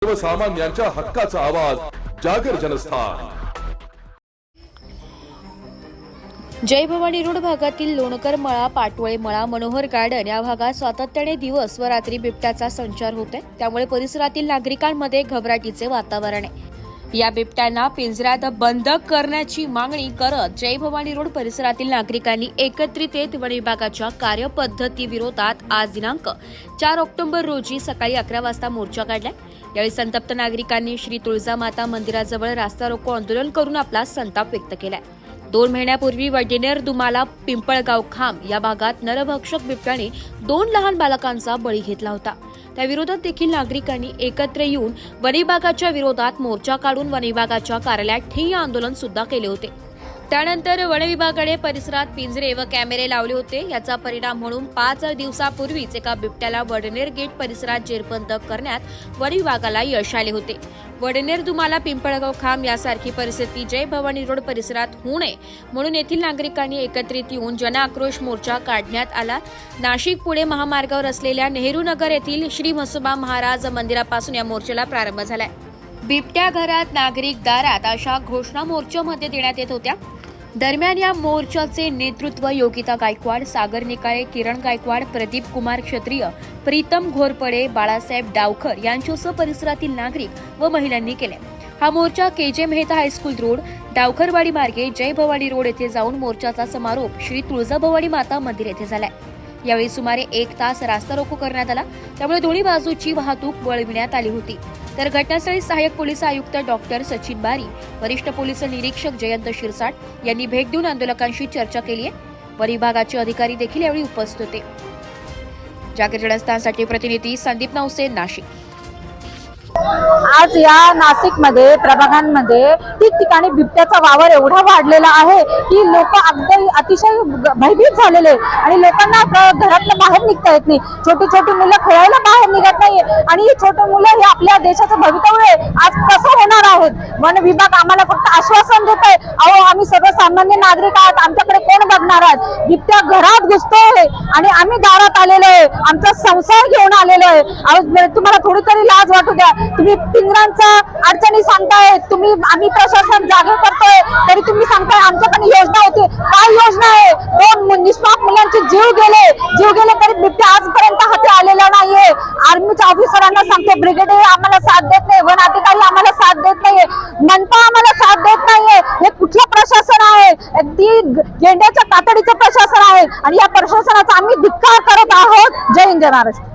सर्वसामान्यांच्या हक्काचा आवाज जागर जनस्थान। जय भवानी रोड भागातील लोणकर मळा, पाटोळे मळा, मनोहर गार्डन या भागात सातत्याने दिवस व रात्री बिबट्याचा संचार होत आहे। त्यामुळे परिसरातील नागरिकांमध्ये घबराटीचे वातावरण आहे। या बिबट्यांना पिंजऱ्यात बंद करण्याची मागणी करत जय भवानी रोड परिसरातील नागरिकांनी एकत्रित येत वन विभागाच्या कार्यपद्धती विरोधात आज दिनांक 4 ऑक्टोबर रोजी सकाळी 11 वाजता मोर्चा काढला। यावेळी संतप्त नागरिकांनी श्री तुळजामाता मंदिराजवळ रास्ता रोको आंदोलन करून आपला संताप व्यक्त केलाय। 2 महिन्यापूर्वी वडनेर दुमाला पिंपळगाव खांब या भागात नरभक्षक बिबट्याने 2 लहान बालकांचा बळी घेतला होता। त्या विरोधात देखील नागरिकांनी एकत्र येऊन वन विभागाच्या विरोधात मोर्चा काढून वन विभागाच्या कार्यालयात ठिय्या आंदोलन सुद्धा केले होते। त्यानंतर वन विभागाने परिसरात पिंजरे व कॅमेरे लावले होते। याचा परिणाम म्हणून 5 दिवसापूर्वीच एका बिबट्याला वडनेर गेट परिसरात जेरबंद करण्यात वन विभागाला यश आले होते। वडनेर दुमाला पिंपळगाव खांब यासारखी परिस्थिती जय भवानी रोड परिसरात होऊ नये म्हणून येथील नागरिकांनी एकत्रित येऊन जनआक्रोश मोर्चा काढण्यात आला। नाशिक पुणे महामार्गावर असलेल्या नेहरू नगर येथील श्री म्हसोबा महाराज मंदिरापासून या मोर्चाला प्रारंभ झालाय। बिबट्या घरात, नागरिक दारात अशा घोषणा मोर्चामध्ये देण्यात येत होत्या। दरम्यान या मोर्चाचे नेतृत्व योगिता गायकवाड, सागर निकाळे, किरण गायकवाड, प्रदीप कुमार क्षत्रिय, प्रीतम घोरपडे, बाळासाहेब डावकर यांच्यासह परिसरातील नागरिक व महिलांनी केले। हा मोर्चा केजे मेहता हायस्कूल रोड, डावखरवाडी मार्गे जय भवानी रोड येथे जाऊन मोर्चाचा समारोप श्री तुळजाभवानी माता मंदिर येथे झालाय। यावेळी सुमारे 1 तास रास्ता रोको करण्यात आला। त्यामुळे दोन्ही बाजूची वाहतूक वळविण्यात आली होती। तर घटनास्थळी सहाय्यक पोलीस आयुक्त डॉक्टर सचिन बारी, वरिष्ठ पोलीस निरीक्षक जयंत शिरसाट यांनी भेट देऊन आंदोलकांशी चर्चा केली आहे। वन विभागाचे अधिकारी देखील यावेळी उपस्थित होते। जागर जनस्थानसाठी प्रतिनिधी संदीप नवसे, नाशिक। आज या नाशिकमध्ये प्रभागांमध्ये ठिकठिकाणी बिबट्याचा वावर एवढा वाढलेला आहे की लोक अगदी अतिशय भयभीत झालेले आणि लोकांना घरातून बाहेर निघता येत नाही। छोटी छोटी मुलं खेळायला बाहेर निघत नाही आणि ही छोटी मुलं हे आपल्या देशाचं भवितव्य आहे। आज कसं होणार आहोत? वन विभाग आम्हाला फक्त आश्वासन देत आहे, अहो आम्ही सर्वसामान्य नागरिक आहात, आमच्याकडे कोण बघणार आहात? बिबट्या घरात घुसतोय आणि आम्ही दारात आलेलो आहे, आमचा संसार घेऊन आलेलो आहे। अहो तुम्हाला थोडी तरी लाज वाटू द्या। तुम्ही पिंजऱ्यांचा अडचणी सांगताय, तुम्ही आम्ही प्रशासन जागे करतोय तरी तुम्ही सांगताय आमच्याकडे योजना होती। काय योजना आहे? 2 निष्पाप मुलांचे जीव गेले तरी बिबट्या आजपर्यंत हाती आलेला नाहीये। आर्मीच्या ऑफिसरांना सांगतो, ब्रिगेडियर आम्हाला साथ देत नाही, वन अधिकारी आम्हाला साथ देत नाहीये, मनपा आम्हाला साथ देत नाहीये। हे कुठलं प्रशासन आहे? ती गेंड्याच्या तातडीचं प्रशासन आहे आणि या प्रशासनाचा आम्ही धिक्कार करत आहोत। जय हिंद, जय महाराष्ट्र।